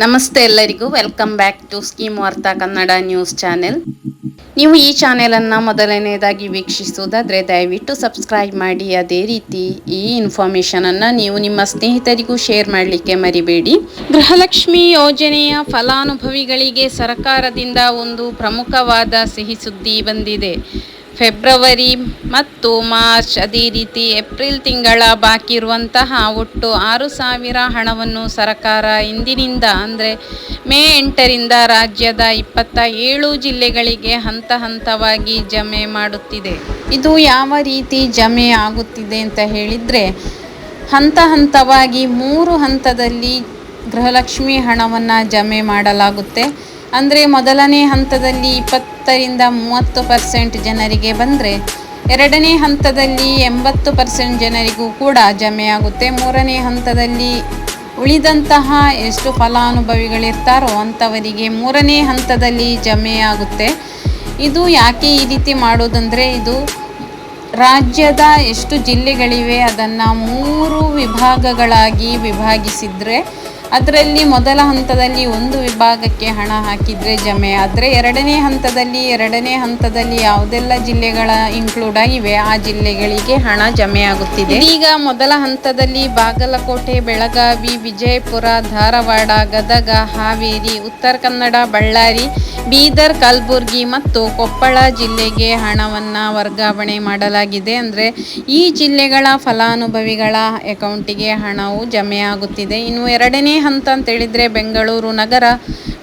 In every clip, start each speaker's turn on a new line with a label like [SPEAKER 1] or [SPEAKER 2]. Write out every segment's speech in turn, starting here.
[SPEAKER 1] ನಮಸ್ತೆ ಎಲ್ಲರಿಗೂ, welcome back to scheme ವಾರ್ತಾ ಕನ್ನಡ ನ್ಯೂಸ್ ಚಾನೆಲ್. ನೀವು ಈ ಚಾನೆಲನ್ನು ಮೊದಲನೇದಾಗಿ ವೀಕ್ಷಿಸುವುದಾದರೆ ದಯವಿಟ್ಟು ಸಬ್ಸ್ಕ್ರೈಬ್ ಮಾಡಿ. ಅದೇ ರೀತಿ ಈ ಇನ್ಫಾರ್ಮೇಷನನ್ನು ನೀವು ನಿಮ್ಮ ಸ್ನೇಹಿತರಿಗೂ ಶೇರ್ ಮಾಡಲಿಕ್ಕೆ ಮರಿಬೇಡಿ. ಗೃಹಲಕ್ಷ್ಮಿ ಯೋಜನೆಯ ಫಲಾನುಭವಿಗಳಿಗೆ ಸರ್ಕಾರದಿಂದ ಒಂದು ಪ್ರಮುಖವಾದ ಸಿಹಿ ಸುದ್ದಿ ಬಂದಿದೆ. ಫೆಬ್ರವರಿ ಮತ್ತು ಮಾರ್ಚ್ ಅದೇ ರೀತಿ ಏಪ್ರಿಲ್ ತಿಂಗಳ ಬಾಕಿ ಇರುವಂತಹ ಒಟ್ಟು 6,000 ಹಣವನ್ನು ಸರ್ಕಾರ ಇಂದಿನಿಂದ ಅಂದರೆ ಮೇ 8ರಿಂದ ರಾಜ್ಯದ 27 ಜಿಲ್ಲೆಗಳಿಗೆ ಹಂತ ಹಂತವಾಗಿ ಜಮೆ ಮಾಡುತ್ತಿದೆ. ಇದು ಯಾವ ರೀತಿ ಜಮೆ ಆಗುತ್ತಿದೆ ಅಂತ ಹೇಳಿದರೆ, ಹಂತ ಹಂತವಾಗಿ 3 ಹಂತದಲ್ಲಿ ಗೃಹಲಕ್ಷ್ಮಿ ಹಣವನ್ನು ಜಮೆ ಮಾಡಲಾಗುತ್ತೆ. ಅಂದರೆ ಮೊದಲನೇ ಹಂತದಲ್ಲಿ 20ರಿಂದ 30% ಜನರಿಗೆ ಬಂದರೆ, ಎರಡನೇ ಹಂತದಲ್ಲಿ 80% ಜನರಿಗೂ ಕೂಡ ಜಮೆ ಆಗುತ್ತೆ. ಮೂರನೇ ಹಂತದಲ್ಲಿ ಉಳಿದಂತಹ ಎಷ್ಟು ಫಲಾನುಭವಿಗಳಿರ್ತಾರೋ ಅಂಥವರಿಗೆ ಮೂರನೇ ಹಂತದಲ್ಲಿ ಜಮೆ ಆಗುತ್ತೆ. ಇದು ಯಾಕೆ ಈ ರೀತಿ ಮಾಡೋದಂದರೆ, ಇದು ರಾಜ್ಯದ ಎಷ್ಟು ಜಿಲ್ಲೆಗಳಿವೆ ಅದನ್ನು 3 ವಿಭಾಗಗಳಾಗಿ ವಿಭಾಗಿಸಿದರೆ, ಅದರಲ್ಲಿ ಮೊದಲ ಹಂತದಲ್ಲಿ ಒಂದು ವಿಭಾಗಕ್ಕೆ ಹಣ ಹಾಕಿದರೆ ಜಮೆ ಆದರೆ, ಎರಡನೇ ಹಂತದಲ್ಲಿ ಯಾವುದೆಲ್ಲ ಜಿಲ್ಲೆಗಳ ಇನ್ಕ್ಲೂಡ್ ಆಗಿವೆ ಆ ಜಿಲ್ಲೆಗಳಿಗೆ ಹಣ ಜಮೆ ಆಗುತ್ತಿದೆ. ಈಗ ಮೊದಲ ಹಂತದಲ್ಲಿ ಬಾಗಲಕೋಟೆ, ಬೆಳಗಾವಿ, ವಿಜಯಪುರ, ಧಾರವಾಡ, ಗದಗ, ಹಾವೇರಿ, ಉತ್ತರ ಕನ್ನಡ, ಬಳ್ಳಾರಿ, ಬೀದರ್, ಕಲಬುರಗಿ ಮತ್ತು ಕೊಪ್ಪಳ ಜಿಲ್ಲೆಗೆ ಹಣವನ್ನು ವರ್ಗಾವಣೆ ಮಾಡಲಾಗಿದೆ. ಅಂದರೆ ಈ ಜಿಲ್ಲೆಗಳ ಫಲಾನುಭವಿಗಳ ಅಕೌಂಟಿಗೆ ಹಣವು ಜಮೆ ಆಗುತ್ತಿದೆ. ಇನ್ನು ಎರಡನೇ ಹಂತ ಅಂತೇಳಿದರೆ ಬೆಂಗಳೂರು ನಗರ,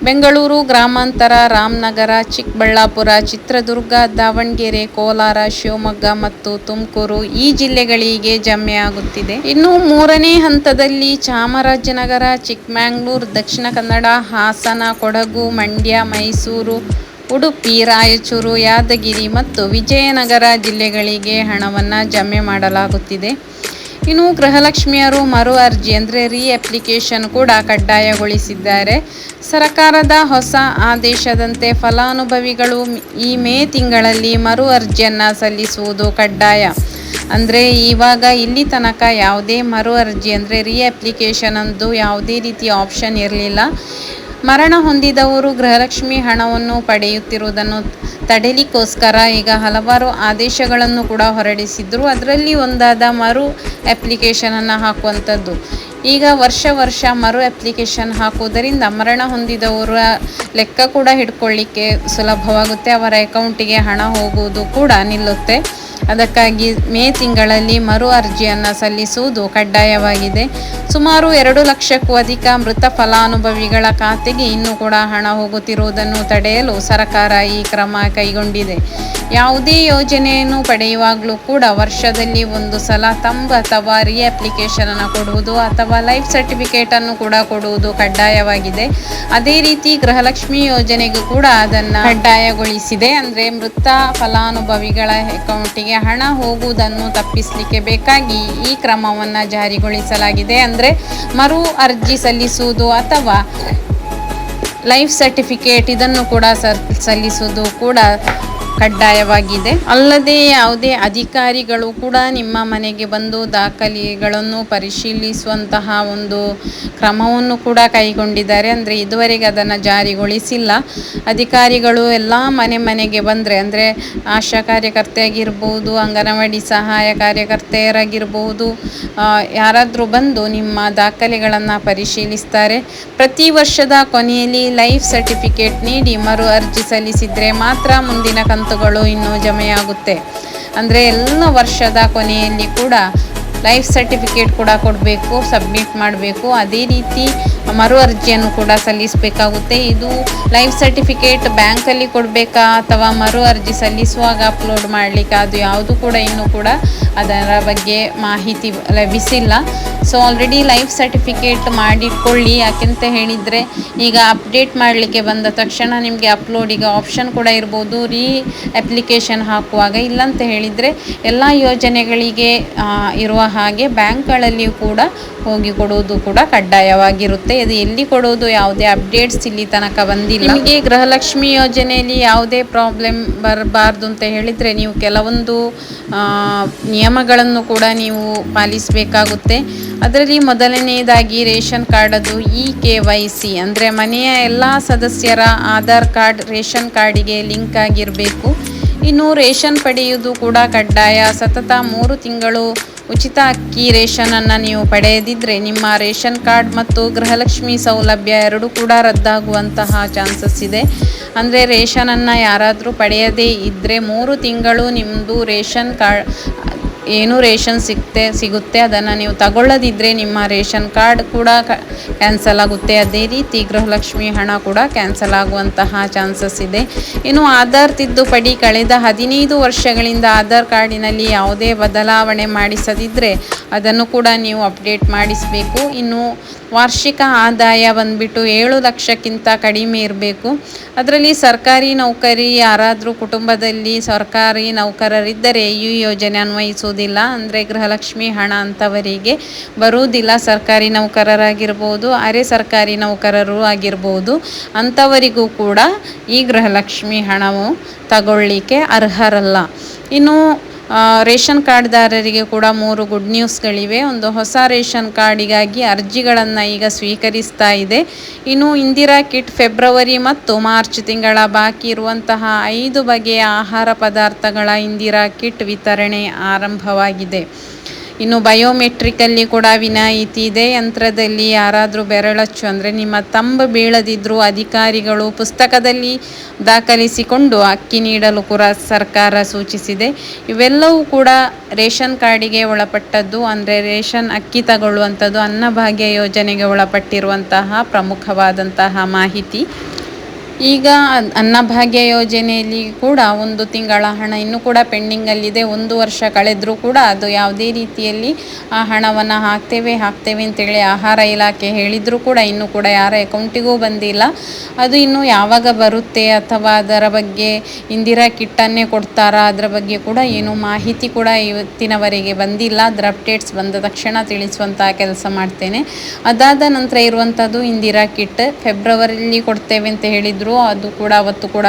[SPEAKER 1] ಬೆಂಗಳೂರು ಗ್ರಾಮಾಂತರ, ರಾಮನಗರ, ಚಿಕ್ಕಬಳ್ಳಾಪುರ, ಚಿತ್ರದುರ್ಗ, ದಾವಣಗೆರೆ, ಕೋಲಾರ, ಶಿವಮೊಗ್ಗ ಮತ್ತು ತುಮಕೂರು ಈ ಜಿಲ್ಲೆಗಳಿಗೆ ಜಮೆ ಆಗುತ್ತಿದೆ. ಇನ್ನು ಮೂರನೇ ಹಂತದಲ್ಲಿ ಚಾಮರಾಜನಗರ, ಚಿಕ್ಕಮಗಳೂರು, ದಕ್ಷಿಣ ಕನ್ನಡ, ಹಾಸನ, ಕೊಡಗು, ಮಂಡ್ಯ, ಮೈಸೂರು, ಉಡುಪಿ, ರಾಯಚೂರು, ಯಾದಗಿರಿ ಮತ್ತು ವಿಜಯನಗರ ಜಿಲ್ಲೆಗಳಿಗೆ ಹಣವನ್ನು ಜಮೆ ಮಾಡಲಾಗುತ್ತಿದೆ. ಇನ್ನು ಗೃಹಲಕ್ಷ್ಮಿಯರು ಮರು ಅರ್ಜಿ ಅಂದರೆ ಅಪ್ಲಿಕೇಶನ್ ಕೂಡ ಕಡ್ಡಾಯಗೊಳಿಸಿದ್ದಾರೆ. ಸರ್ಕಾರದ ಹೊಸ ಆದೇಶದಂತೆ ಫಲಾನುಭವಿಗಳು ಈ ಮೇ ತಿಂಗಳಲ್ಲಿ ಮರು ಅರ್ಜಿಯನ್ನು ಸಲ್ಲಿಸುವುದು ಕಡ್ಡಾಯ. ಅಂದರೆ ಇವಾಗ ಇಲ್ಲಿ ತನಕ ಯಾವುದೇ ಮರು ಅರ್ಜಿ ಅಂದರೆ ಅಪ್ಲಿಕೇಶನ್ ಅಂದು ಯಾವುದೇ ರೀತಿಯ ಆಪ್ಷನ್ ಇರಲಿಲ್ಲ. ಮರಣ ಹೊಂದಿದವರು ಗೃಹಲಕ್ಷ್ಮಿ ಹಣವನ್ನು ಪಡೆಯುತ್ತಿರುವುದನ್ನು ತಡೆಯಲಿಕ್ಕೋಸ್ಕರ ಈಗ ಹಲವಾರು ಆದೇಶಗಳನ್ನು ಕೂಡ ಹೊರಡಿಸಿದ್ರು. ಅದರಲ್ಲಿ ಒಂದಾದ ಮರು ಅಪ್ಲಿಕೇಶನನ್ನು ಹಾಕುವಂಥದ್ದು. ಈಗ ವರ್ಷ ಮರು ಅಪ್ಲಿಕೇಶನ್ ಹಾಕುವುದರಿಂದ ಮರಣ ಹೊಂದಿದವರ ಲೆಕ್ಕ ಕೂಡ ಹಿಡ್ಕೊಳ್ಳಿಕ್ಕೆ ಸುಲಭವಾಗುತ್ತೆ. ಅವರ ಅಕೌಂಟಿಗೆ ಹಣ ಹೋಗುವುದು ಕೂಡ ನಿಲ್ಲುತ್ತೆ. ಅದಕ್ಕಾಗಿ ಮೇ ತಿಂಗಳಲ್ಲಿ ಮರು ಅರ್ಜಿಯನ್ನು ಸಲ್ಲಿಸುವುದು ಕಡ್ಡಾಯವಾಗಿದೆ. ಸುಮಾರು 2 ಲಕ್ಷಕ್ಕೂ ಅಧಿಕ ಮೃತ ಫಲಾನುಭವಿಗಳ ಖಾತೆಗೆ ಇನ್ನೂ ಕೂಡ ಹಣ ಹೋಗುತ್ತಿರುವುದನ್ನು ತಡೆಯಲು ಸರ್ಕಾರ ಈ ಕ್ರಮ ಕೈಗೊಂಡಿದೆ. ಯಾವುದೇ ಯೋಜನೆಯನ್ನು ಪಡೆಯುವಾಗಲೂ ಕೂಡ ವರ್ಷದಲ್ಲಿ ಒಂದು ಸಲ ಅಥವಾ ಅಪ್ಲಿಕೇಶನನ್ನು ಕೊಡುವುದು ಅಥವಾ ಲೈಫ್ ಸರ್ಟಿಫಿಕೇಟನ್ನು ಕೂಡ ಕೊಡುವುದು ಕಡ್ಡಾಯವಾಗಿದೆ. ಅದೇ ರೀತಿ ಗೃಹಲಕ್ಷ್ಮಿ ಯೋಜನೆಗೂ ಕೂಡ ಅದನ್ನು ಕಡ್ಡಾಯಗೊಳಿಸಿದೆ. ಅಂದರೆ ಮೃತ ಫಲಾನುಭವಿಗಳ ಅಕೌಂಟಿಗೆ ಹಣ ಹೋಗುವುದನ್ನು ತಪ್ಪಿಸಲಿಕ್ಕೆ ಬೇಕಾಗಿ ಈ ಕ್ರಮವನ್ನು ಜಾರಿಗೊಳಿಸಲಾಗಿದೆ. ಅಂದರೆ ಮರು ಅರ್ಜಿ ಸಲ್ಲಿಸುವುದು ಅಥವಾ ಲೈಫ್ ಸರ್ಟಿಫಿಕೇಟ್ ಇದನ್ನು ಕೂಡ ಸಲ್ಲಿಸುವುದು ಕೂಡ ಕಡ್ಡಾಯವಾಗಿದೆ. ಅಲ್ಲದೆ ಯಾವುದೇ ಅಧಿಕಾರಿಗಳು ಕೂಡ ನಿಮ್ಮ ಮನೆಗೆ ಬಂದು ದಾಖಲೆಗಳನ್ನು ಪರಿಶೀಲಿಸುವಂತಹ ಒಂದು ಕ್ರಮವನ್ನು ಕೂಡ ಕೈಗೊಂಡಿದ್ದಾರೆ. ಅಂದರೆ ಇದುವರೆಗೆ ಅದನ್ನು ಜಾರಿಗೊಳಿಸಿಲ್ಲ. ಅಧಿಕಾರಿಗಳು ಎಲ್ಲ ಮನೆಗೆ ಬಂದರೆ, ಅಂದರೆ ಆಶಾ ಕಾರ್ಯಕರ್ತೆಯಾಗಿರ್ಬೋದು, ಅಂಗನವಾಡಿ ಸಹಾಯ ಕಾರ್ಯಕರ್ತೆಯರಾಗಿರ್ಬೋದು, ಯಾರಾದರೂ ಬಂದು ನಿಮ್ಮ ದಾಖಲೆಗಳನ್ನು ಪರಿಶೀಲಿಸ್ತಾರೆ. ಪ್ರತಿ ವರ್ಷದ ಕೊನೆಯಲ್ಲಿ ಲೈಫ್ ಸರ್ಟಿಫಿಕೇಟ್ ನೀಡಿ ಮರು ಅರ್ಜಿ ಸಲ್ಲಿಸಿದರೆ ಮಾತ್ರ ಮುಂದಿನ ಕಂತುಗಳು ಇನ್ನೂ ಜಮೆಯಾಗುತ್ತೆ. ಅಂದರೆ ಎಲ್ಲ ವರ್ಷದ ಕೊನೆಯಲ್ಲಿ ಕೂಡ ಲೈಫ್ ಸರ್ಟಿಫಿಕೇಟ್ ಕೂಡ ಕೊಡಬೇಕು, ಸಬ್ಮಿಟ್ ಮಾಡಬೇಕು. ಅದೇ ರೀತಿ ಮರು ಅರ್ಜಿಯನ್ನು ಕೂಡ ಸಲ್ಲಿಸಬೇಕಾಗುತ್ತೆ. ಇದು ಲೈಫ್ ಸರ್ಟಿಫಿಕೇಟ್ ಬ್ಯಾಂಕಲ್ಲಿ ಕೊಡಬೇಕಾ ಅಥವಾ ಮರು ಅರ್ಜಿ ಸಲ್ಲಿಸುವಾಗ ಅಪ್ಲೋಡ್ ಮಾಡಲಿಕ್ಕೆ, ಅದು ಯಾವುದು ಕೂಡ ಇನ್ನೂ ಕೂಡ ಅದರ ಬಗ್ಗೆ ಮಾಹಿತಿ ಲಭಿಸಿಲ್ಲ. ಸೊ ಆಲ್ರೆಡಿ ಲೈಫ್ ಸರ್ಟಿಫಿಕೇಟ್ ಮಾಡಿಟ್ಕೊಳ್ಳಿ. ಯಾಕೆಂತ ಹೇಳಿದರೆ ಈಗ ಅಪ್ಡೇಟ್ ಮಾಡಲಿಕ್ಕೆ ಬಂದ ತಕ್ಷಣ ನಿಮಗೆ ಅಪ್ಲೋಡಿಗೆ ಆಪ್ಷನ್ ಕೂಡ ಇರ್ಬೋದು ಅಪ್ಲಿಕೇಶನ್ ಹಾಕುವಾಗ. ಇಲ್ಲಂತ ಹೇಳಿದರೆ ಎಲ್ಲ ಯೋಜನೆಗಳಿಗೆ ಇರುವ ಹಾಗೆ ಬ್ಯಾಂಕ್ಗಳಲ್ಲಿಯೂ ಕೂಡ ಹೋಗಿ ಕೊಡುವುದು ಕೂಡ ಕಡ್ಡಾಯವಾಗಿರುತ್ತೆ. ಇದು ಎಲ್ಲಿ ಕೊಡುವುದು, ಯಾವುದೇ ಅಪ್ಡೇಟ್ಸ್ ಇಲ್ಲಿ ತನಕ ಬಂದಿಲ್ಲ. ನಿಮಗೆ ಗೃಹಲಕ್ಷ್ಮಿ ಯೋಜನೆಯಲ್ಲಿ ಯಾವುದೇ ಪ್ರಾಬ್ಲಮ್ ಬರಬಾರ್ದು ಅಂತ ಹೇಳಿದರೆ ನೀವು ಕೆಲವೊಂದು ನಿಯಮಗಳನ್ನು ಕೂಡ ನೀವು ಪಾಲಿಸಬೇಕಾಗುತ್ತೆ. ಅದರಲ್ಲಿ ಮೊದಲನೆಯದಾಗಿ ರೇಷನ್ ಕಾರ್ಡದು KYC ಅಂದರೆ ಮನೆಯ ಎಲ್ಲ ಸದಸ್ಯರ ಆಧಾರ್ ಕಾರ್ಡ್ ರೇಷನ್ ಕಾರ್ಡಿಗೆ ಲಿಂಕ್ ಆಗಿರಬೇಕು. ಇನ್ನು ರೇಷನ್ ಪಡೆಯುವುದು ಕೂಡ ಕಡ್ಡಾಯ. ಸತತ 3 ತಿಂಗಳು ಉಚಿತ ಅಕ್ಕಿ ರೇಷನನ್ನು ನೀವು ಪಡೆಯದಿದ್ದರೆ ನಿಮ್ಮ ರೇಷನ್ ಕಾರ್ಡ್ ಮತ್ತು ಗೃಹಲಕ್ಷ್ಮಿ ಸೌಲಭ್ಯ ಎರಡೂ ಕೂಡ ರದ್ದಾಗುವಂತಹ ಚಾನ್ಸಸ್ ಇದೆ. ಅಂದರೆ ರೇಷನನ್ನು ಯಾರಾದರೂ ಪಡೆಯದೇ ಇದ್ದರೆ 3 ತಿಂಗಳು ನಿಮ್ಮದು ರೇಷನ್ ಕಾರ್ಡ್ ಏನು ರೇಷನ್ ಸಿಗುತ್ತೆ ಅದನ್ನು ನೀವು ತಗೊಳ್ಳದಿದ್ದರೆ ನಿಮ್ಮ ರೇಷನ್ ಕಾರ್ಡ್ ಕೂಡ ಕ್ಯಾನ್ಸಲ್ ಆಗುತ್ತೆ. ಅದೇ ರೀತಿ ಗೃಹಲಕ್ಷ್ಮಿ ಹಣ ಕೂಡ ಕ್ಯಾನ್ಸಲ್ ಆಗುವಂತಹ ಚಾನ್ಸಸ್ ಇದೆ. ಇನ್ನು ಆಧಾರ್ ತಿದ್ದುಪಡಿ ಕಳೆದ 15 ವರ್ಷಗಳಿಂದ ಆಧಾರ್ ಕಾರ್ಡಿನಲ್ಲಿ ಯಾವುದೇ ಬದಲಾವಣೆ ಮಾಡಿಸದಿದ್ದರೆ ಅದನ್ನು ಕೂಡ ನೀವು ಅಪ್ಡೇಟ್ ಮಾಡಿಸಬೇಕು. ಇನ್ನು ವಾರ್ಷಿಕ ಆದಾಯ ಬಂದುಬಿಟ್ಟು 7 ಲಕ್ಷಕ್ಕಿಂತ ಕಡಿಮೆ ಇರಬೇಕು. ಅದರಲ್ಲಿ ಸರ್ಕಾರಿ ನೌಕರಿ ಯಾರಾದರೂ ಕುಟುಂಬದಲ್ಲಿ ಸರ್ಕಾರಿ ನೌಕರರಿದ್ದರೆ ಈ ಯೋಜನೆ ಅನ್ವಯಿಸುವುದಿಲ್ಲ. ಅಂದರೆ ಗೃಹಲಕ್ಷ್ಮಿ ಹಣ ಅಂಥವರಿಗೆ ಬರುವುದಿಲ್ಲ. ಸರ್ಕಾರಿ ನೌಕರರಾಗಿರ್ಬೋದು, ಅರೆ ಸರ್ಕಾರಿ ನೌಕರರು ಆಗಿರ್ಬೋದು, ಅಂಥವರಿಗೂ ಕೂಡ ಈ ಗೃಹಲಕ್ಷ್ಮಿ ಹಣವು ತಗೊಳ್ಳಿಕ್ಕೆ ಅರ್ಹರಲ್ಲ. ಇನ್ನು ರೇಷನ್ ಕಾರ್ಡ್ದಾರರಿಗೆ ಕೂಡ 3 ಗುಡ್ ನ್ಯೂಸ್ಗಳಿವೆ. ಒಂದು, ಹೊಸ ರೇಷನ್ ಕಾರ್ಡಿಗಾಗಿ ಅರ್ಜಿಗಳನ್ನು ಈಗ ಸ್ವೀಕರಿಸ್ತಾ ಇದೆ. ಇನ್ನು ಇಂದಿರಾ ಕಿಟ್ ಫೆಬ್ರವರಿ ಮತ್ತು ಮಾರ್ಚ್ ತಿಂಗಳ ಬಾಕಿ ಇರುವಂತಹ 5 ಬಗೆಯ ಆಹಾರ ಪದಾರ್ಥಗಳ ಇಂದಿರಾ ಕಿಟ್ ವಿತರಣೆ ಆರಂಭವಾಗಿದೆ. ಇನ್ನು ಬಯೋಮೆಟ್ರಿಕಲ್ಲಿ ಕೂಡ ವಿನಾಯಿತಿ ಇದೆ. ಯಂತ್ರದಲ್ಲಿ ಯಾರಾದರೂ ಬೆರಳಚ್ಚು ಅಂದರೆ ನಿಮ್ಮ ತಂಬು ಬೀಳದಿದ್ದರೂ ಅಧಿಕಾರಿಗಳು ಪುಸ್ತಕದಲ್ಲಿ ದಾಖಲಿಸಿಕೊಂಡು ಅಕ್ಕಿ ನೀಡಲು ಕೂಡ ಸರ್ಕಾರ ಸೂಚಿಸಿದೆ. ಇವೆಲ್ಲವೂ ಕೂಡ ರೇಷನ್ ಕಾರ್ಡಿಗೆ ಒಳಪಟ್ಟದ್ದು. ಅಂದರೆ ರೇಷನ್ ಅಕ್ಕಿ ತಗೊಳ್ಳುವಂಥದ್ದು ಅನ್ನಭಾಗ್ಯ ಯೋಜನೆಗೆ ಒಳಪಟ್ಟಿರುವಂತಹ ಪ್ರಮುಖವಾದಂತಹ ಮಾಹಿತಿ. ಈಗ ಅನ್ನಭಾಗ್ಯ ಯೋಜನೆಯಲ್ಲಿ ಕೂಡ 1 ತಿಂಗಳ ಹಣ ಇನ್ನೂ ಕೂಡ ಪೆಂಡಿಂಗಲ್ಲಿದೆ. 1 ವರ್ಷ ಕಳೆದರೂ ಕೂಡ ಅದು ಯಾವುದೇ ರೀತಿಯಲ್ಲಿ ಆ ಹಣವನ್ನು ಹಾಕ್ತೇವೆ ಅಂತೇಳಿ ಆಹಾರ ಇಲಾಖೆ ಹೇಳಿದರೂ ಕೂಡ ಇನ್ನೂ ಕೂಡ ಯಾರ ಅಕೌಂಟಿಗೂ ಬಂದಿಲ್ಲ. ಅದು ಇನ್ನೂ ಯಾವಾಗ ಬರುತ್ತೆ ಅಥವಾ ಅದರ ಬಗ್ಗೆ ಇಂದಿರಾ ಕಿಟ್ಟನ್ನೇ ಕೊಡ್ತಾರಾ ಅದರ ಬಗ್ಗೆ ಕೂಡ ಏನು ಮಾಹಿತಿ ಕೂಡ ಇವತ್ತಿನವರೆಗೆ ಬಂದಿಲ್ಲ. ಅದರ ಅಪ್ಡೇಟ್ಸ್ ಬಂದ ತಕ್ಷಣ ತಿಳಿಸುವಂತಹ ಕೆಲಸ ಮಾಡ್ತೇನೆ. ಅದಾದ ನಂತರ ಇರುವಂಥದ್ದು ಇಂದಿರಾ ಕಿಟ್ ಫೆಬ್ರವರಿಯಲ್ಲಿ ಕೊಡ್ತೇವೆ ಅಂತ ಹೇಳಿದ್ರು. ಅದು ಕೂಡ ಅವತ್ತು ಕೂಡ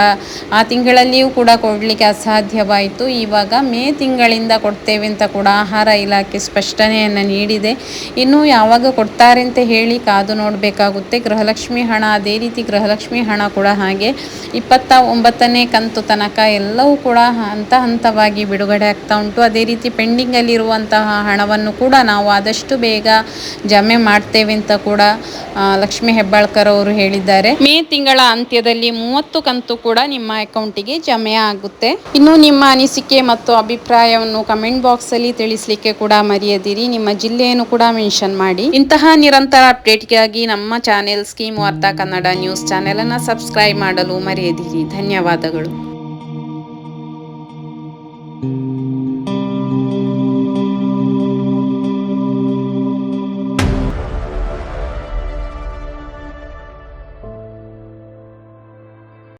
[SPEAKER 1] ಆ ತಿಂಗಳಲ್ಲಿಯೂ ಕೂಡ ಕೊಡಲಿಕ್ಕೆ ಅಸಾಧ್ಯವಾಯಿತು. ಇವಾಗ ಮೇ ತಿಂಗಳಿಂದ ಕೊಡ್ತೇವೆ ಅಂತ ಕೂಡ ಆಹಾರ ಇಲಾಖೆ ಸ್ಪಷ್ಟನೆಯನ್ನು ನೀಡಿದೆ. ಇನ್ನು ಯಾವಾಗ ಕೊಡ್ತಾರೆ ಅಂತ ಹೇಳಿ ಕಾದು ನೋಡಬೇಕಾಗುತ್ತೆ. ಗೃಹಲಕ್ಷ್ಮಿ ಹಣ ಅದೇ ರೀತಿ ಗೃಹಲಕ್ಷ್ಮಿ ಹಣ ಕೂಡ ಹಾಗೆ 29ನೇ ಕಂತು ತನಕ ಎಲ್ಲವೂ ಕೂಡ ಹಂತವಾಗಿ ಬಿಡುಗಡೆ ಆಗ್ತಾ ಉಂಟು. ಅದೇ ರೀತಿ ಪೆಂಡಿಂಗಲ್ಲಿರುವಂತಹ ಹಣವನ್ನು ಕೂಡ ನಾವು ಆದಷ್ಟು ಬೇಗ ಜಮೆ ಮಾಡ್ತೇವೆ ಅಂತ ಕೂಡ ಲಕ್ಷ್ಮೀ ಹೆಬ್ಬಾಳ್ಕರ್ ಅವರು ಹೇಳಿದ್ದಾರೆ. ಮೇ ತಿಂಗಳ ಅಂತ್ಯದಲ್ಲಿ 30 ಕಂತು ಕೂಡ ನಿಮ್ಮ ಅಕೌಂಟಿಗೆ ಜಮೆ ಆಗುತ್ತೆ. ಇನ್ನು ನಿಮ್ಮ ಅನಿಸಿಕೆ ಮತ್ತು ಅಭಿಪ್ರಾಯವನ್ನು ಕಮೆಂಟ್ ಬಾಕ್ಸ್ ಅಲ್ಲಿ ತಿಳಿಸಲಿಕ್ಕೆ ಕೂಡ ಮರೆಯದಿರಿ. ನಿಮ್ಮ ಜಿಲ್ಲೆಯನ್ನು ಕೂಡ ಮೆನ್ಷನ್ ಮಾಡಿ. ಇಂತಹ ನಿರಂತರ ಅಪ್ಡೇಟ್ಗಾಗಿ ನಮ್ಮ ಚಾನೆಲ್ ಸ್ಕೀಮ್ ವಾರ್ತಾ ಕನ್ನಡ ನ್ಯೂಸ್ ಚಾನೆಲ್ ಅನ್ನು ಸಬ್ಸ್ಕ್ರೈಬ್ ಮಾಡಲು ಮರೆಯದಿರಿ. ಧನ್ಯವಾದಗಳು.